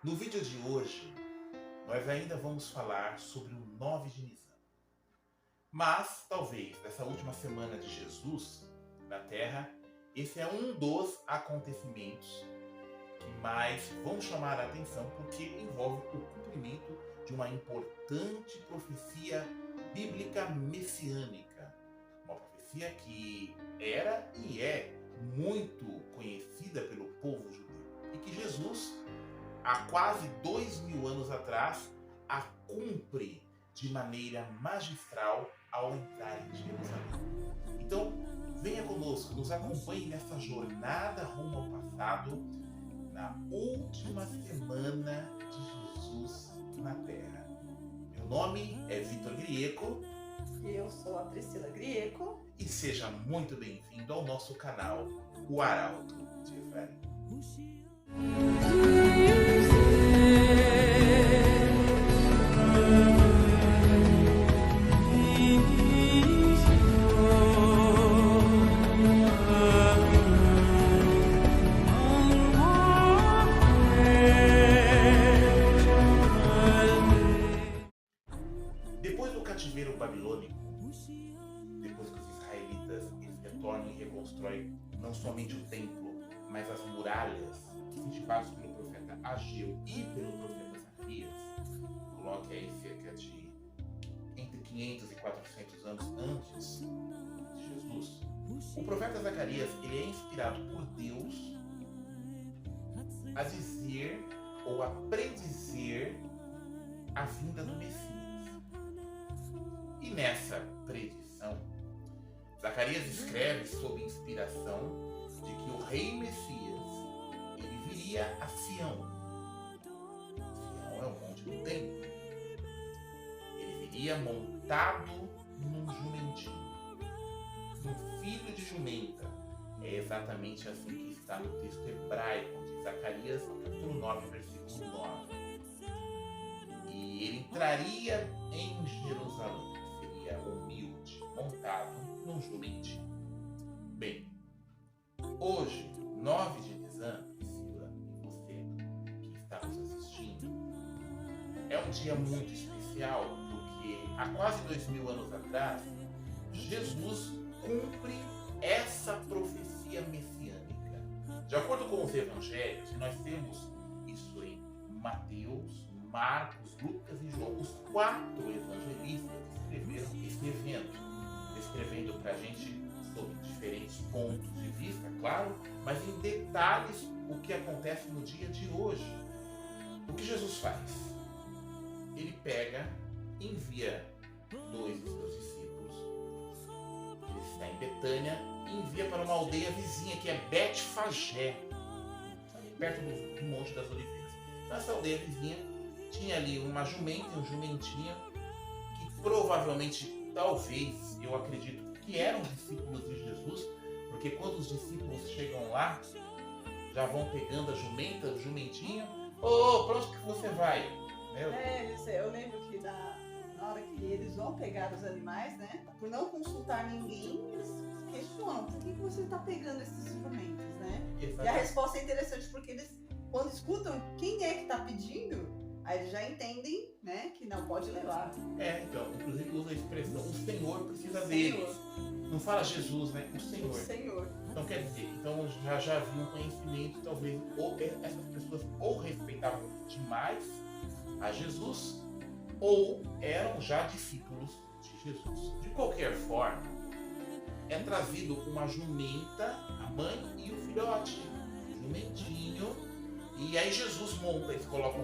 No vídeo de hoje, nós ainda vamos falar sobre o 9 de Nisan. Mas, talvez, nessa última semana de Jesus na Terra, esse é um dos acontecimentos que mais vão chamar a atenção porque envolve o cumprimento de uma importante profecia bíblica messiânica. Uma profecia que era e é muito conhecida pelo povo judeu e que Jesus, há quase 2000 anos atrás, a cumpre de maneira magistral ao entrar em Jerusalém. Então, venha conosco, nos acompanhe nessa jornada rumo ao passado, na última semana de Jesus na Terra. Meu nome é Vitor Grieco. Eu sou a Priscila Grieco. E seja muito bem-vindo ao nosso canal, o Arauto de Efraim. Depois do cativeiro babilônico, depois que os israelitas eles retornam e reconstroem não somente o templo, mas as muralhas, incentivados pelo profeta Ageu e pelo profeta Zacarias, coloque aí cerca de entre 500 e 400 anos antes de Jesus, o profeta Zacarias ele é inspirado por Deus a dizer ou a predizer a vinda do Messias. E nessa predição, Zacarias escreve sob inspiração de que o rei Messias ele viria a Sião. Sião é o monte do templo. Ele viria montado num jumentinho, num filho de jumenta. É exatamente assim que está no texto hebraico de Zacarias, capítulo 9, versículo 9. E ele entraria em Jerusalém. Humilde, montado num jumentinho. Bem, hoje, 9 de Nisan, Priscila e você que está nos assistindo, é um dia muito especial porque há quase 2000 anos atrás, Jesus cumpre essa profecia messiânica. De acordo com os evangelhos, e nós temos isso em Mateus, Marcos, Lucas e João, os 4 evangelistas escrevendo para a gente sobre diferentes pontos de vista, claro, mas em detalhes o que acontece no dia de hoje. O que Jesus faz? Ele pega, envia 2 dos seus discípulos, ele está em Betânia, e envia para uma aldeia vizinha que é Betfagé, perto do Monte das Oliveiras. Então, essa aldeia vizinha tinha ali uma jumenta e um jumentinho que provavelmente, talvez, eu acredito que eram discípulos de Jesus, porque quando os discípulos chegam lá, já vão pegando a jumenta, o jumentinho. Pra onde que você vai? Eu lembro que na hora que eles vão pegar os animais, né? Por não consultar ninguém, eles questionam por que você está pegando esses jumentos, né? Exatamente. E a resposta é interessante porque eles, quando escutam quem é que está pedindo, aí eles já entendem, né, que não pode levar. Então, inclusive usa a expressão, o Senhor precisa deles. Não fala Jesus, né? O Senhor. O Senhor. Então quer dizer, já havia um conhecimento, talvez, ou essas pessoas ou respeitavam demais a Jesus, ou eram já discípulos de Jesus. De qualquer forma, é trazido uma jumenta, a mãe e o filhote, o jumentinho, e aí Jesus monta, eles colocam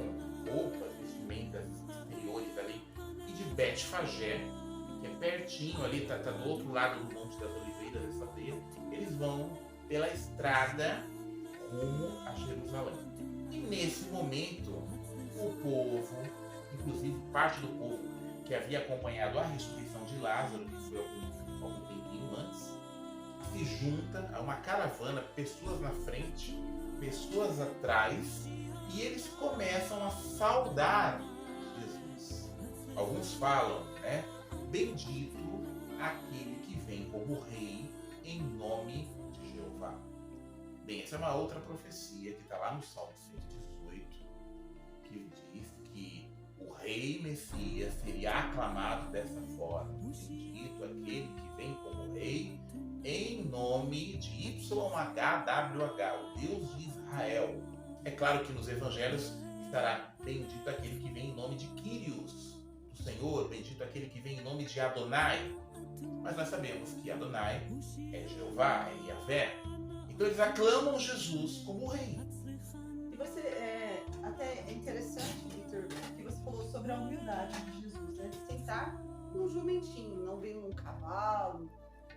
roupas, vestimentas exteriores ali, e de Betfagé, que é pertinho ali, tá do outro lado do Monte das Oliveiras, dessa aldeia, eles vão pela estrada rumo a Jerusalém. E nesse momento, o povo, inclusive parte do povo que havia acompanhado a ressurreição de Lázaro, que foi algum tempinho antes, se junta a uma caravana, pessoas na frente, pessoas atrás, e eles começam a saudar Jesus. Alguns falam, né? Bendito aquele que vem como rei em nome de Jeová. Bem, essa é uma outra profecia que está lá no Salmo 118. que ele diz que o rei Messias seria aclamado dessa forma: bendito aquele que vem como rei em nome de YHWH, o Deus de Israel. É claro que nos evangelhos estará bendito aquele que vem em nome de Kyrios, do Senhor, bendito aquele que vem em nome de Adonai. Mas nós sabemos que Adonai é Jeová, é Yahvé. Então eles aclamam Jesus como rei. E você, até é interessante, Vitor, que você falou sobre a humildade de Jesus, né? De sentar num jumentinho, não vem num cavalo,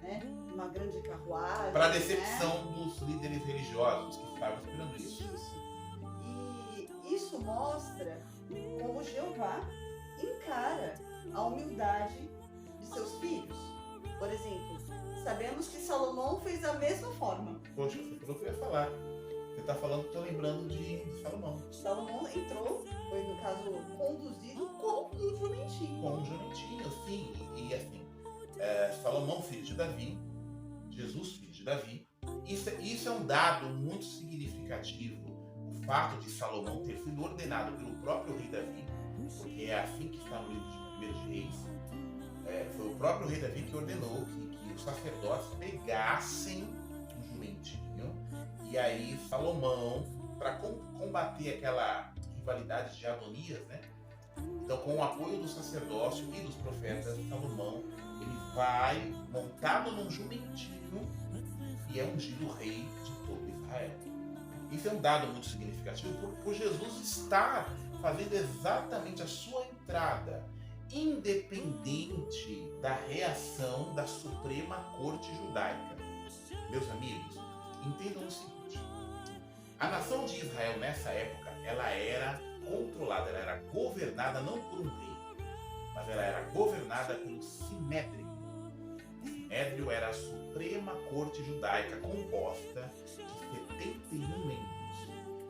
né? Uma grande carruagem. Para a decepção, né, dos líderes religiosos que estavam esperando isso. E isso mostra como Jeová encara a humildade de seus filhos. Por exemplo, sabemos que Salomão fez da mesma forma. Poxa, você falou que eu ia falar. Você está falando, estou lembrando de Salomão. Salomão entrou, foi no caso conduzido com um jumentinho. Com um jumentinho, sim. E assim, Salomão, filho de Davi, Jesus, filho de Davi. Isso é um dado muito significativo. O fato de Salomão ter sido ordenado pelo próprio rei Davi, porque é assim que está no livro de 1 Reis. Foi o próprio rei Davi que ordenou que os sacerdotes pegassem um jumentinho. E aí Salomão, para combater aquela rivalidade de Adonias, né? Então, com o apoio do sacerdócio e dos profetas, Salomão, ele vai montado num jumentinho e é ungido rei de todo Israel. Isso é um dado muito significativo, por Jesus estar fazendo exatamente a sua entrada, independente da reação da Suprema Corte Judaica. Meus amigos, entendam o seguinte: a nação de Israel nessa época, ela era controlada, ela era governada não por um rei, mas ela era governada pelo Sinédrio. O Sinédrio era a Suprema Corte Judaica, composta de 71 membros.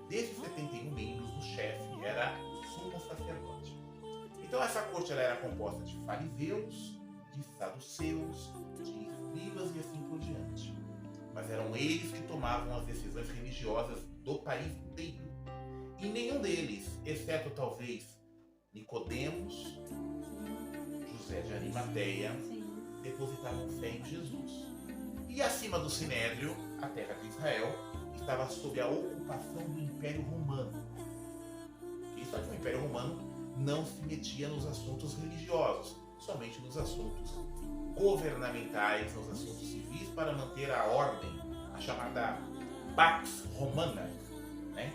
Desses 71 membros, o chefe era o sumo sacerdote. Então essa corte ela era composta de fariseus, de saduceus, de escribas e assim por diante. Mas eram eles que tomavam as decisões religiosas do país inteiro. E nenhum deles, exceto talvez Nicodemos, José de Arimateia, depositavam fé em Jesus. E acima do Sinédrio, a terra de Israel estava sob a ocupação do Império Romano. Isso é que o Império Romano não se metia nos assuntos religiosos, somente nos assuntos governamentais, nos assuntos civis, para manter a ordem, a chamada Pax Romana, né?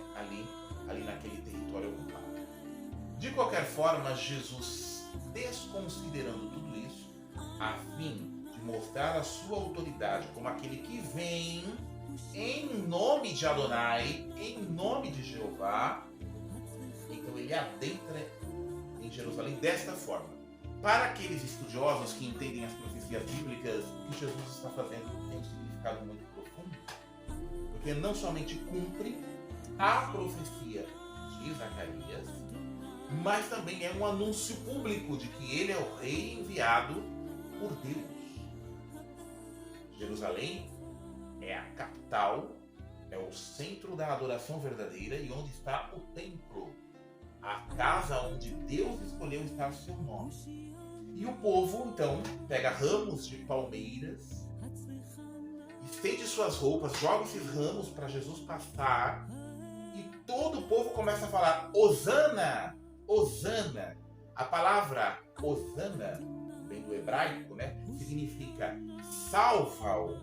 ali naquele território ocupado. De qualquer forma, Jesus, desconsiderando tudo isso, a fim de mostrar a sua autoridade como aquele que vem em nome de Adonai, em nome de Jeová, então ele adentra em Jerusalém desta forma. Para aqueles estudiosos que entendem as profecias bíblicas, o que Jesus está fazendo tem um significado muito profundo, porque não somente cumpre a profecia de Zacarias, mas também é um anúncio público de que ele é o rei enviado por Deus. Jerusalém é a capital, é o centro da adoração verdadeira e onde está o templo, a casa onde Deus escolheu estar o seu nome. E o povo, então, pega ramos de palmeiras, estende suas roupas, joga esses ramos para Jesus passar, e todo o povo começa a falar: Hosana, Hosana. A palavra Hosana, vem do hebraico, né? Significa salva-o,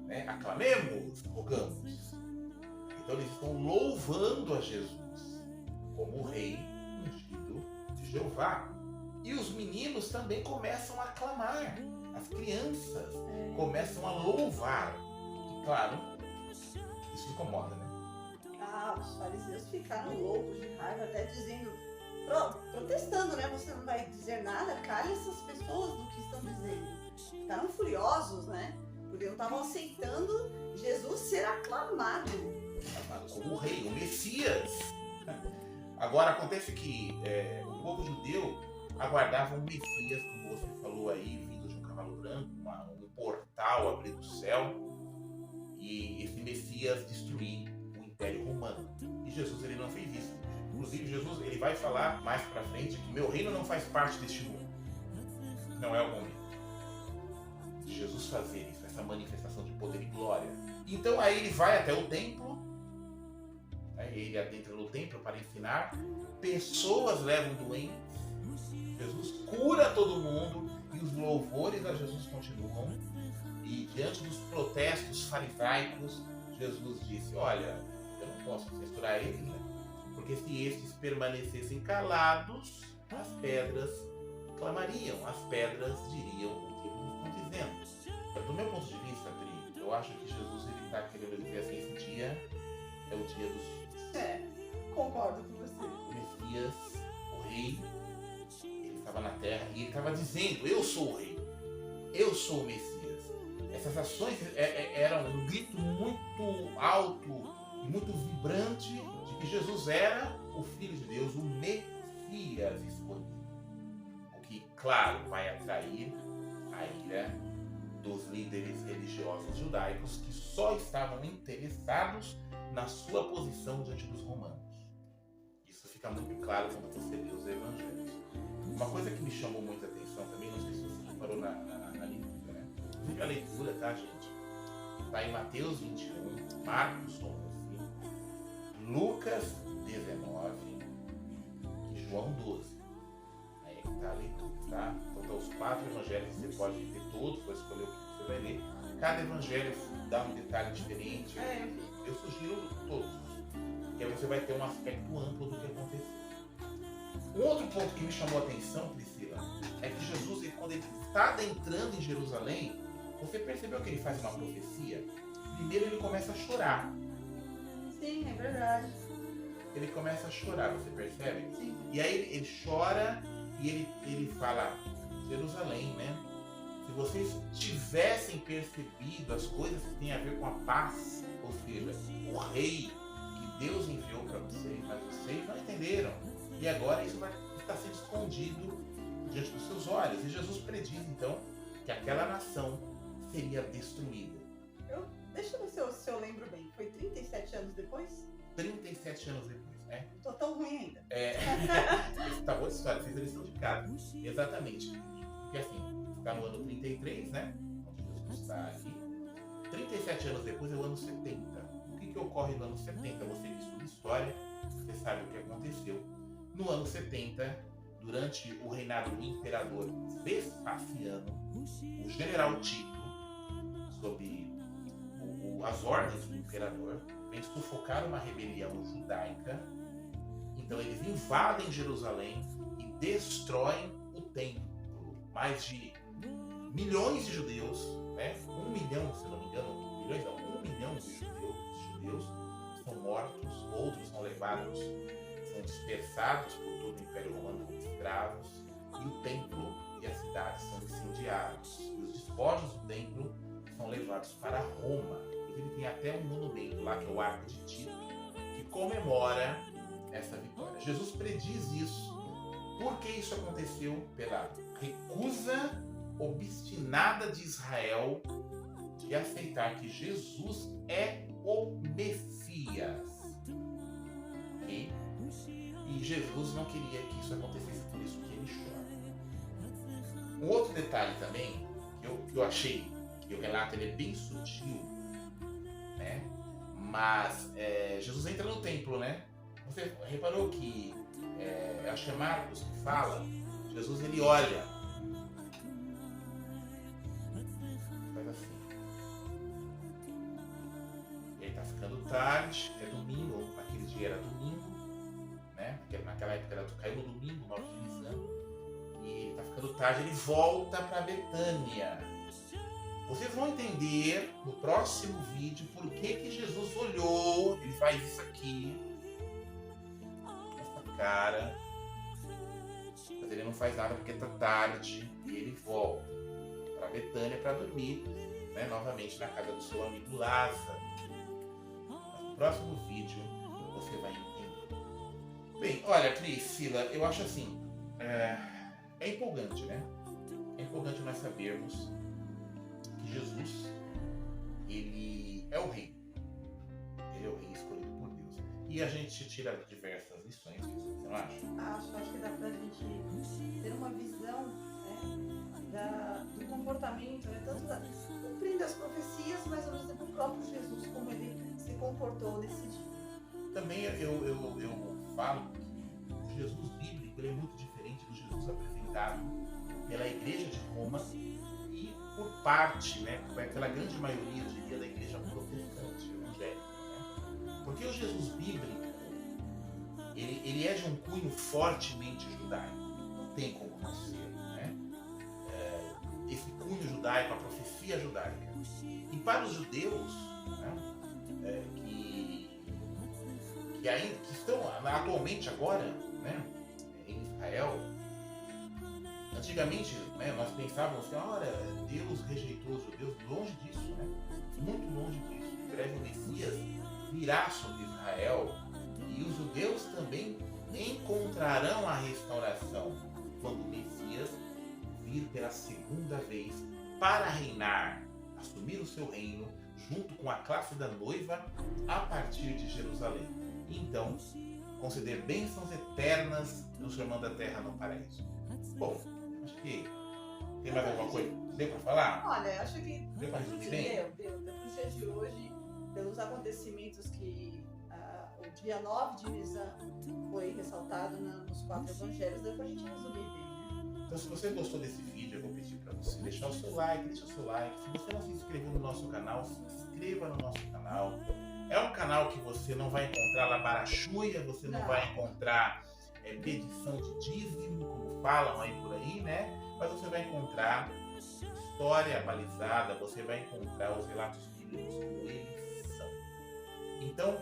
né? Aclamemos, rogamos. Então eles estão louvando a Jesus como o rei ungido de Jeová. E os meninos também começam a clamar. As crianças começam a louvar. E claro, isso incomoda, né? Os fariseus ficaram loucos de raiva, até dizendo, protestando, né? Você não vai dizer nada, cale essas pessoas do que estão dizendo. Ficaram furiosos, né? Porque não estavam aceitando Jesus ser aclamado como o rei, o Messias. Agora acontece que o povo judeu aguardava um Messias, como você falou aí, vindo de um cavalo branco, um portal abrindo do céu, e esse Messias destruir o Império Romano. E Jesus ele não fez isso. Inclusive, Jesus ele vai falar mais pra frente que meu reino não faz parte deste mundo. Não é o momento de Jesus fazer isso, essa manifestação de poder e glória. Então aí ele vai até o templo, né? Ele adentra no templo para ensinar, pessoas levam doentes, Jesus cura todo mundo e os louvores a Jesus continuam. E diante dos protestos farisaicos, Jesus disse, olha, eu não posso censurar eles, né? Porque se estes permanecessem calados, as pedras clamariam, as pedras diriam o que eles estão dizendo. Do meu ponto de vista, Pri, eu acho que Jesus está querendo dizer assim, esse dia é o dia dos... Concordo com você. O Messias, o rei, ele estava na terra e ele estava dizendo, eu sou o rei, eu sou o Messias. Essas ações eram um grito muito alto e muito vibrante de que Jesus era o Filho de Deus, o Messias escolhido. O que, claro, vai atrair a ira dos líderes religiosos judaicos que só estavam interessados na sua posição diante dos romanos. Isso fica muito claro quando você lê os evangelhos. Uma coisa que me chamou muita atenção também, não sei se você reparou na leitura, né? Inclusive a leitura, tá, gente? Está em Mateus 21, Marcos 11, Lucas 19 e João 12. Aí é que está a leitura, tá? Então tá os 4 evangelhos, você pode ler todos, pode escolher o que você vai ler. Cada evangelho dá um detalhe diferente. Eu sugiro todos, porque aí você vai ter um aspecto amplo do que aconteceu. Um outro ponto que me chamou a atenção, Priscila, é que Jesus, quando ele está adentrando em Jerusalém, você percebeu que ele faz uma profecia? Primeiro ele começa a chorar. Sim, é verdade. Ele começa a chorar, você percebe? Sim. E aí ele chora e ele fala, Jerusalém, né? Se vocês tivessem percebido as coisas que têm a ver com a paz, ou seja, o rei que Deus enviou para vocês, mas vocês não entenderam. E agora isso vai estar sendo escondido diante dos seus olhos. E Jesus prediz, então, que aquela nação seria destruída. Deixa eu ver se eu lembro bem. Foi 37 anos depois? 37 anos depois, né? Tô tão ruim ainda. Tá boa história, fez a lição de casa. Exatamente. Porque assim, está no ano 33, né? Onde Jesus está aqui. 37 anos depois é o ano 70. O que ocorre no ano 70? Você estuda história, você sabe o que aconteceu. No ano 70, durante o reinado do imperador Vespasiano, o general Tito, sob as ordens do imperador, vem sufocar uma rebelião judaica. Então eles invadem Jerusalém e destroem o templo. Mais de milhões de judeus, né? 1 milhão, se não me engano, 1 milhão de judeus são mortos, outros são levados, são dispersados por todo o Império Romano como escravos, e o templo e a cidade são incendiados. E os despojos do templo são levados para Roma. Ele tem até um monumento lá, que é o Arco de Tito, que comemora essa vitória. Jesus prediz isso. Por que isso aconteceu? Pela recusa obstinada de Israel de aceitar que Jesus é o Messias. Okay? E Jesus não queria que isso acontecesse, por isso que ele chora. Um outro detalhe também, que eu achei, que o relato ele é bem sutil, né? Mas Jesus entra no templo, né? Você reparou que, acho que é Marcos que fala, Jesus ele olha, faz assim, e aí tá ficando tarde, é domingo, naquele dia era domingo, né? Porque naquela época caiu no domingo, 9 de Nisan, e tá ficando tarde, ele volta para Betânia. Vocês vão entender no próximo vídeo por que Jesus olhou, ele faz isso aqui, essa cara, mas ele não faz nada porque tá tarde e ele volta para Betânia para dormir, né, novamente na casa do seu amigo Lázaro. Mas no próximo vídeo você vai entender. Bem, olha, Priscila, eu acho assim, é empolgante, né? É empolgante nós sabermos que Jesus, ele é o rei. Ele é o rei escolhido por Deus. E a gente tira diversas lições disso, você não acha? Acho que dá pra gente ter uma visão, né, do comportamento, né, tanto cumprindo as profecias, mas ao mesmo tempo o próprio Jesus, como ele se comportou nesse dia. Também eu falo que o Jesus bíblico ele é muito diferente do Jesus apresentado pela Igreja de Roma e por parte, né, pela grande maioria, eu diria, da Igreja protestante, evangélica. Né? Porque o Jesus bíblico, ele é de um cunho fortemente judaico. Não tem como não ser, né? Esse cunho judaico, a profecia judaica. E para os judeus, né, que estão atualmente agora, né, em Israel, antigamente, né, nós pensávamos que, olha, Deus rejeitou os judeus. Longe disso, né? Muito longe disso. Em breve o Messias virá sobre Israel e os judeus também encontrarão a restauração quando o Messias vir pela segunda vez para reinar, assumir o seu reino junto com a classe da noiva a partir de Jerusalém. E então conceder bênçãos eternas transformando a terra no paraíso. Bom, acho que tem mais alguma coisa? Deu para falar? Olha, acho que deu para resumir bem? Deu. Depois do dia de hoje, pelos acontecimentos que o dia 9 de Nisan foi ressaltado nos 4 evangelhos, deu pra gente resumir bem, né? Então, se você gostou desse vídeo, eu vou pedir para você deixar o seu like, deixa o seu like. Se você não se inscreveu no nosso canal, se inscreva no nosso canal. É um canal que você não vai encontrar labarachuia, você não vai encontrar pedição de dízimo, como falam aí por aí, né? Mas você vai encontrar história balizada, você vai encontrar os relatos bíblicos como eles são. Então,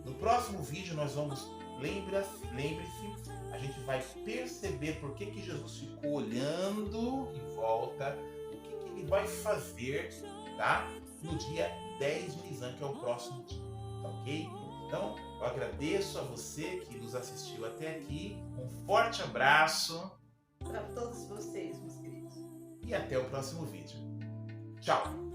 no próximo vídeo nós vamos, lembre-se, a gente vai perceber por que Jesus ficou olhando em volta, o que ele vai fazer, tá? No dia 10 de Nisan, que é o próximo dia, tá ok? Então, eu agradeço a você que nos assistiu até aqui, um forte abraço para todos vocês, meus queridos. E até o próximo vídeo. Tchau!